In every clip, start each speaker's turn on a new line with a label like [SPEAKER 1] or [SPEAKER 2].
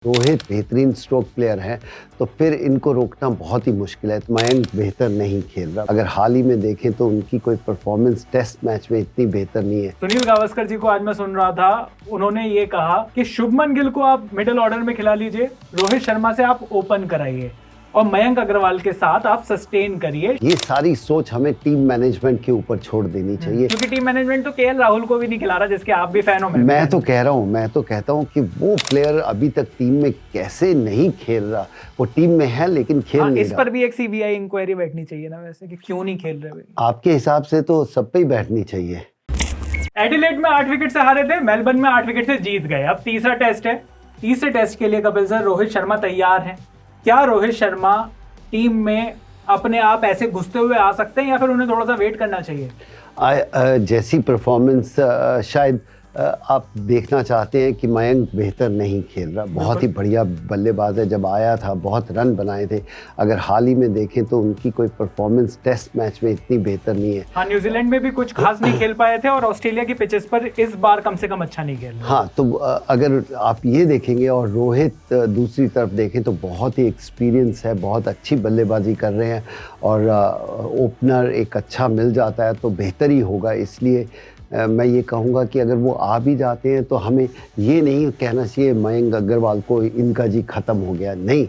[SPEAKER 1] रोहित बेहतरीन stroke player हैं, तो फिर इनको रोकना बहुत ही मुश्किल है। तो मयंक बेहतर नहीं खेल रहा। अगर हाल ही में देखें तो उनकी कोई परफॉर्मेंस टेस्ट मैच में इतनी बेहतर नहीं है।
[SPEAKER 2] सुनील गावस्कर जी को आज मैं सुन रहा था, उन्होंने ये कहा कि शुभमन गिल को आप मिडिल ऑर्डर में खिला लीजिए, रोहित शर्मा से आप ओपन कराइए और मयंक अग्रवाल के साथ आप सस्टेन करिए।
[SPEAKER 1] ये सारी सोच हमें टीम मैनेजमेंट के ऊपर छोड़ देनी चाहिए,
[SPEAKER 2] क्योंकि टीम मैनेजमेंट तो केएल राहुल को भी नहीं खिला रहा, जिसके आप भी फैन हो।
[SPEAKER 1] मैं तो कहता हूँ कि वो प्लेयर अभी तक टीम में कैसे नहीं खेल रहा। वो टीम में है लेकिन खेल नहीं
[SPEAKER 2] इस
[SPEAKER 1] रहा।
[SPEAKER 2] पर भी एक सीबीआई इंक्वायरी बैठनी चाहिए ना वैसे, कि क्यों नहीं खेल रहे।
[SPEAKER 1] आपके हिसाब से तो सब पे ही बैठनी चाहिए।
[SPEAKER 2] एडिलेड में 8 विकेट से हारे थे, मेलबर्न में 8 विकेट से जीत गए। अब तीसरा टेस्ट है। तीसरे टेस्ट के लिए कपिल सर, रोहित शर्मा तैयार हैं? क्या रोहित शर्मा टीम में अपने आप ऐसे घुसते हुए आ सकते हैं या फिर उन्हें थोड़ा सा वेट करना चाहिए?
[SPEAKER 1] जैसी परफॉर्मेंस शायद आप देखना चाहते हैं कि मयंक बेहतर नहीं खेल रहा। बहुत ही बढ़िया बल्लेबाज है, जब आया था बहुत रन बनाए थे। अगर हाल ही में देखें तो उनकी कोई परफॉर्मेंस टेस्ट मैच में इतनी बेहतर नहीं है।
[SPEAKER 2] हाँ, न्यूजीलैंड में भी कुछ खास नहीं खेल पाए थे और ऑस्ट्रेलिया की पिचेस पर इस बार कम से कम अच्छा नहीं खेल रहे।
[SPEAKER 1] हाँ, तो अगर आप ये देखेंगे और रोहित दूसरी तरफ देखें तो बहुत ही एक्सपीरियंस है, बहुत अच्छी बल्लेबाजी कर रहे हैं और ओपनर एक अच्छा मिल जाता है तो बेहतर ही होगा। इसलिए मैं ये कहूँगा कि अगर वो आ भी जाते हैं तो हमें ये नहीं कहना चाहिए मयंक अग्रवाल को इनका जी ख़त्म हो गया। नहीं,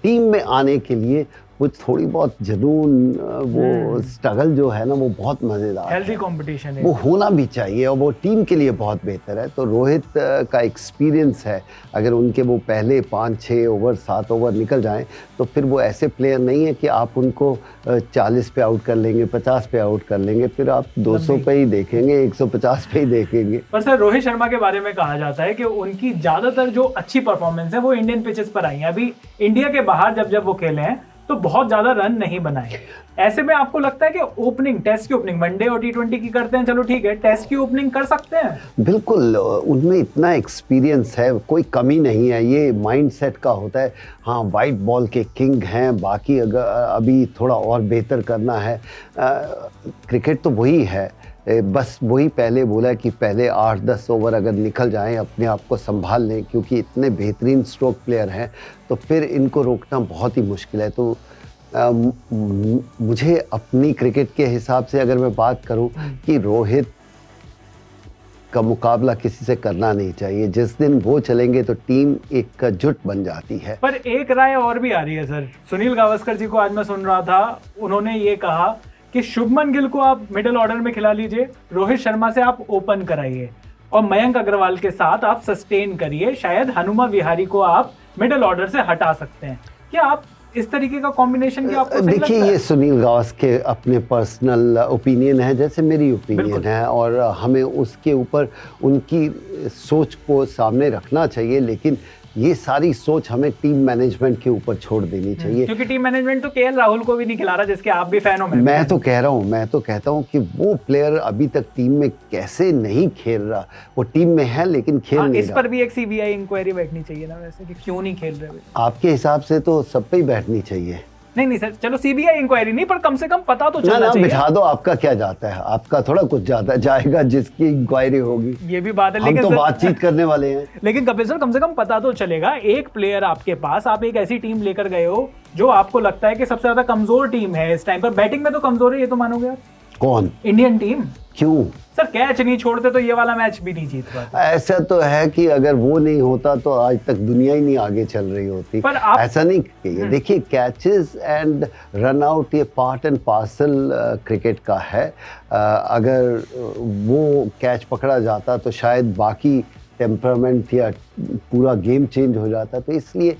[SPEAKER 1] टीम में आने के लिए वो थोड़ी बहुत जुनून, वो स्ट्रगल जो है ना, वो बहुत मज़ेदार है।
[SPEAKER 2] हेल्दी कंपटीशन है,
[SPEAKER 1] वो होना भी चाहिए और वो टीम के लिए बहुत बेहतर है। तो रोहित का एक्सपीरियंस है, अगर उनके वो पहले 5-6 ओवर 7 ओवर निकल जाएं तो फिर वो ऐसे प्लेयर नहीं है कि आप उनको 40 पे आउट कर लेंगे, 50 पे आउट कर लेंगे, फिर आप 200 पे ही देखेंगे, 150 पे ही देखेंगे।
[SPEAKER 2] पर सर, रोहित शर्मा के बारे में कहा जाता है कि उनकी ज़्यादातर जो अच्छी परफॉर्मेंस है वो इंडियन पिचेस पर आई है। अभी इंडिया के बाहर जब वो खेले हैं तो बहुत ज्यादा रन नहीं बनाए। ऐसे में आपको लगता है कि ओपनिंग, टेस्ट की ओपनिंग वनडे और T20 की करते हैं, चलो ठीक है, टेस्ट की ओपनिंग कर सकते हैं?
[SPEAKER 1] बिल्कुल, उनमें इतना एक्सपीरियंस है, कोई कमी नहीं है। ये माइंडसेट का होता है। हाँ, वाइट बॉल के किंग हैं, बाकी अगर अभी थोड़ा और बेहतर करना है। क्रिकेट तो वही है, बस वही पहले बोला कि पहले 8-10 ओवर अगर निकल जाएं, अपने आप को संभाल लें, क्योंकि इतने बेहतरीन स्ट्रोक प्लेयर हैं तो फिर इनको रोकना बहुत ही मुश्किल है। तो मुझे अपनी क्रिकेट के हिसाब से अगर मैं बात करूं कि रोहित का मुकाबला किसी से करना नहीं चाहिए। जिस दिन वो चलेंगे तो टीम एक जुट बन जाती है।
[SPEAKER 2] पर एक राय और भी आ रही है सर। सुनील गावस्कर जी को आज मैं सुन रहा था, उन्होंने ये कहा कि शुभमन गिल को आप मिडिल ऑर्डर में खिला लीजिए, रोहित शर्मा से आप ओपन कराइए और मयंक अग्रवाल के साथ आप सस्टेन करिए। शायद हनुमा विहारी को आप मिडिल ऑर्डर से हटा सकते हैं। क्या आप इस तरीके का कॉम्बिनेशन की आपको सही लगता है?
[SPEAKER 1] देखिए, ये सुनील गावस्कर के अपने पर्सनल ओपिनियन है, जैसे मेरी ओपिनियन है, और हमें उसके ऊपर उनकी सोच को सामने रखना चाहिए। लेकिन ये सारी सोच हमें टीम मैनेजमेंट के ऊपर छोड़ देनी चाहिए,
[SPEAKER 2] क्योंकि टीम मैनेजमेंट तो केएल राहुल को भी नहीं खिला रहा, जिसके आप भी फैन हो।
[SPEAKER 1] मैं तो कहता हूँ कि वो प्लेयर अभी तक टीम में कैसे नहीं खेल रहा। वो टीम में है लेकिन खेल नहीं
[SPEAKER 2] रहा। इस पर भी एक सीबीआई इंक्वायरी बैठनी चाहिए ना वैसे, कि क्यों नहीं खेल रहे।
[SPEAKER 1] आपके हिसाब से तो सब पे ही बैठनी चाहिए।
[SPEAKER 2] नहीं सर, चलो सीबीआई इंक्वायरी नहीं, पर कम से कम पता तो चलना चाहिए।
[SPEAKER 1] बिठा दो, आपका क्या जाता है, आपका थोड़ा कुछ जाता जाएगा जिसकी इंक्वायरी होगी।
[SPEAKER 2] ये भी बात है,
[SPEAKER 1] लेकिन हम तो बातचीत करने वाले हैं।
[SPEAKER 2] लेकिन कपिल सर, कम से कम पता तो चलेगा। एक प्लेयर आपके पास, आप एक ऐसी टीम लेकर गए हो जो आपको लगता है कि सबसे ज्यादा कमजोर टीम है इस टाइम पर, बैटिंग में तो कमजोर है, ये तो मानोगे आप?
[SPEAKER 1] कौन?
[SPEAKER 2] Indian team.
[SPEAKER 1] क्यों
[SPEAKER 2] सर? कैच नहीं छोड़ते तो ये वाला मैच भी नहीं जीत पाते।
[SPEAKER 1] ऐसा तो है कि अगर वो नहीं होता तो आज तक दुनिया ही नहीं आगे चल रही होती।
[SPEAKER 2] पर आप
[SPEAKER 1] ऐसा नहीं कहिए। देखिए, कैचेस एंड रन आउट ये पार्ट एंड पार्सल क्रिकेट का है। अगर वो कैच पकड़ा जाता तो शायद बाकी टेम्परामेंट या पूरा गेम चेंज हो जाता। तो इसलिए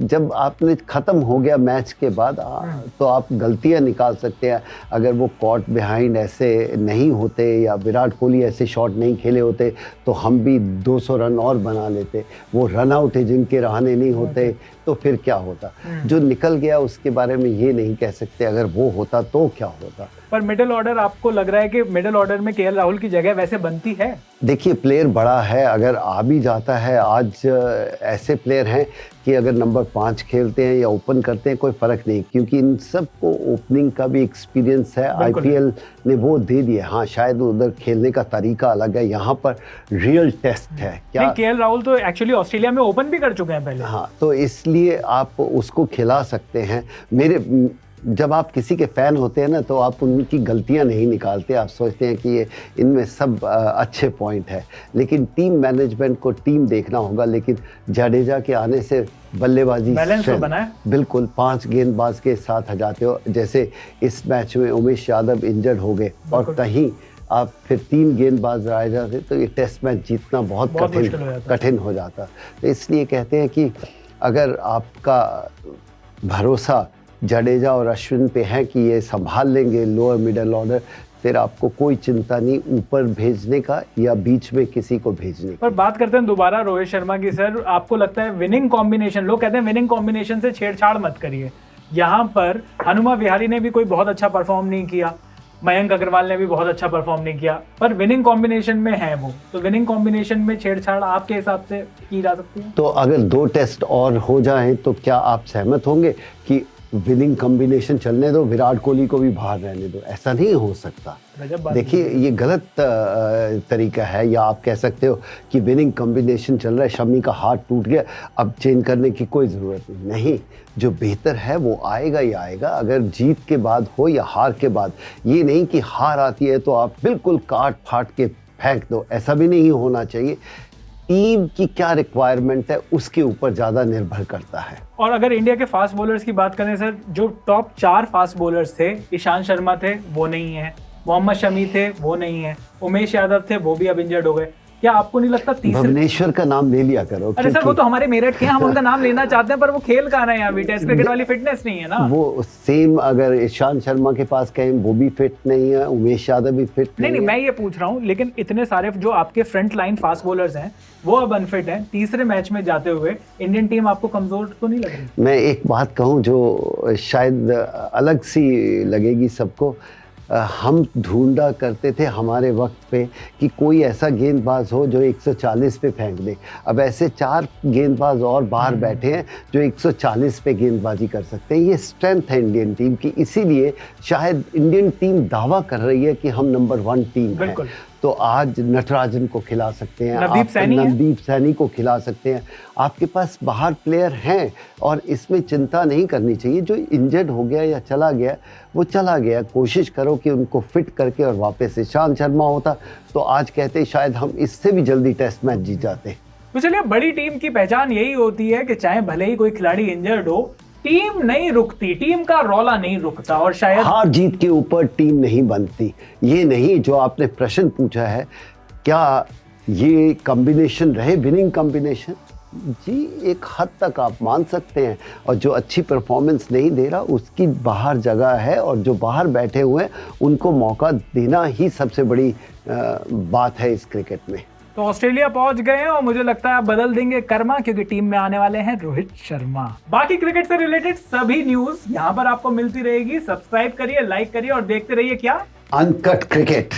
[SPEAKER 1] जब आपने ख़त्म हो गया मैच के बाद तो आप गलतियां निकाल सकते हैं। अगर वो कॉट बिहाइंड ऐसे नहीं होते या विराट कोहली ऐसे शॉट नहीं खेले होते तो हम भी 200 रन और बना लेते। वो रन आउट है जिनके रहने नहीं होते तो फिर क्या होता। जो निकल गया उसके बारे में ये नहीं कह सकते, अगर वो होता तो क्या होता।
[SPEAKER 2] पर मिडिल ऑर्डर, आपको लग रहा है कि मिडिल ऑर्डर में केएल राहुल की जगह वैसे बनती है?
[SPEAKER 1] देखिए प्लेयर बड़ा है, अगर आ भी जाता है, आज ऐसे प्लेयर हैं कि अगर नंबर 5 खेलते हैं या ओपन करते हैं कोई फ़र्क नहीं, क्योंकि इन सबको ओपनिंग का भी एक्सपीरियंस है। आईपीएल ने वो दे दिया। हाँ, शायद उधर खेलने का तरीका अलग है, यहाँ पर रियल टेस्ट है। क्या
[SPEAKER 2] केएल राहुल तो एक्चुअली ऑस्ट्रेलिया में ओपन भी कर चुके हैं पहले।
[SPEAKER 1] हाँ, तो इसलिए आप उसको खिला सकते हैं। जब आप किसी के फ़ैन होते हैं ना, तो आप उनकी गलतियां नहीं निकालते, आप सोचते हैं कि ये इनमें सब अच्छे पॉइंट है, लेकिन टीम मैनेजमेंट को टीम देखना होगा। लेकिन जडेजा के आने से बल्लेबाजी
[SPEAKER 2] बैलेंस तो बना है।
[SPEAKER 1] बिल्कुल 5 गेंदबाज के साथ आ जाते हो। जैसे इस मैच में उमेश यादव इंजर्ड हो गए और कहीं आप फिर 3 गेंदबाज रह जाते, तो ये टेस्ट मैच जीतना बहुत कठिन हो जाता। तो इसलिए कहते हैं कि अगर आपका भरोसा जडेजा और अश्विन पे है कि ये संभाल लेंगे लोअर मिडल ऑर्डर, फिर आपको कोई चिंता नहीं ऊपर भेजने का या बीच में किसी को भेजने की।
[SPEAKER 2] पर बात करते हैं दोबारा रोहित शर्मा की। सर, आपको लगता है विनिंग कॉम्बिनेशन, लोग कहते हैं विनिंग कॉम्बिनेशन से छेड़छाड़ मत करिए, यहाँ पर हनुमा विहारी ने भी कोई बहुत अच्छा परफॉर्म नहीं किया, मयंक अग्रवाल ने भी बहुत अच्छा परफॉर्म नहीं किया, पर विनिंग कॉम्बिनेशन में है वो, तो विनिंग कॉम्बिनेशन में छेड़छाड़ आपके हिसाब से की जा सकती है?
[SPEAKER 1] तो अगर 2 टेस्ट और हो जाएं तो क्या आप सहमत होंगे कि विनिंग कॉम्बिनेशन चलने दो, विराट कोहली को भी बाहर रहने दो? ऐसा नहीं हो सकता। देखिए ये गलत तरीका है। या आप कह सकते हो कि विनिंग कॉम्बिनेशन चल रहा है, शमी का हाथ टूट गया, अब चेंज करने की कोई ज़रूरत नहीं। जो बेहतर है वो आएगा ही आएगा, अगर जीत के बाद हो या हार के बाद। ये नहीं कि हार आती है तो आप बिल्कुल काट फाट के फेंक दो, ऐसा भी नहीं होना चाहिए। टीम की क्या रिक्वायरमेंट है उसके ऊपर ज़्यादा निर्भर करता है।
[SPEAKER 2] और अगर इंडिया के फास्ट बॉलर्स की बात करें सर, जो टॉप 4 फास्ट बॉलर्स थे, ईशांत शर्मा थे, वो नहीं है, मोहम्मद शमी थे, वो नहीं है, उमेश यादव थे, वो भी अब इंजर्ड हो गए। क्या आपको नहीं लगता
[SPEAKER 1] भुवनेश्वर का नाम ले लिया करो?
[SPEAKER 2] अरे सर, वो तो हमारे मेरठ के, हम उनका नाम लेना चाहते हैं, पर वो खेल कहाँ रहे हैं अभी, टेस्ट क्रिकेट वाली फिटनेस नहीं है ना।
[SPEAKER 1] वो सेम अगर ईशांत शर्मा के पास कहें, वो भी फिट नहीं है, उमेश यादव भी फिट
[SPEAKER 2] नहीं, मैं ये पूछ रहा हूँ, लेकिन इतने सारे जो आपके फ्रंट लाइन फास्ट बॉलर्स हैं वो अब अनफिट हैं, तीसरे मैच में जाते हुए इंडियन टीम आपको कमजोर तो नहीं लग रही?
[SPEAKER 1] मैं एक बात कहूँ जो शायद अलग सी लगेगी सबको, हम ढूंढा करते थे हमारे वक्त पे कि कोई ऐसा गेंदबाज हो जो 140 पे फेंक दे। अब ऐसे 4 गेंदबाज और बाहर बैठे हैं जो 140 पे गेंदबाजी कर सकते हैं। ये स्ट्रेंथ है इंडियन टीम की, इसीलिए शायद इंडियन टीम दावा कर रही है कि हम नंबर 1 टीम है। तो आज नटराजन को खिला सकते हैं, नवदीप सैनी को खिला सकते हैं, आपके पास बाहर प्लेयर हैं और इसमें चिंता नहीं करनी चाहिए। जो इंजर्ड हो गया या चला गया वो चला गया, कोशिश करो कि उनको फिट करके और वापस ईशांत शर्मा होता तो आज कहते शायद हम इससे भी जल्दी टेस्ट मैच जीत जाते।
[SPEAKER 2] तो चलिए, बड़ी टीम की पहचान यही होती है कि चाहे भले ही कोई खिलाड़ी इंजर्ड हो, टीम नहीं रुकती, टीम का रौला नहीं रुकता, और शायद
[SPEAKER 1] हार जीत के ऊपर टीम नहीं बनती। ये नहीं जो आपने प्रश्न पूछा है, क्या ये कॉम्बिनेशन रहे विनिंग कॉम्बिनेशन? जी, एक हद तक आप मान सकते हैं, और जो अच्छी परफॉर्मेंस नहीं दे रहा उसकी बाहर जगह है, और जो बाहर बैठे हुए हैं उनको मौका देना ही सबसे बड़ी बात है इस क्रिकेट में।
[SPEAKER 2] तो ऑस्ट्रेलिया पहुंच गए हैं और मुझे लगता है आप बदल देंगे कर्मा, क्योंकि टीम में आने वाले हैं रोहित शर्मा। बाकी क्रिकेट से रिलेटेड सभी न्यूज यहाँ पर आपको मिलती रहेगी। सब्सक्राइब करिए, लाइक करिए और देखते रहिए क्या,
[SPEAKER 1] अनकट क्रिकेट।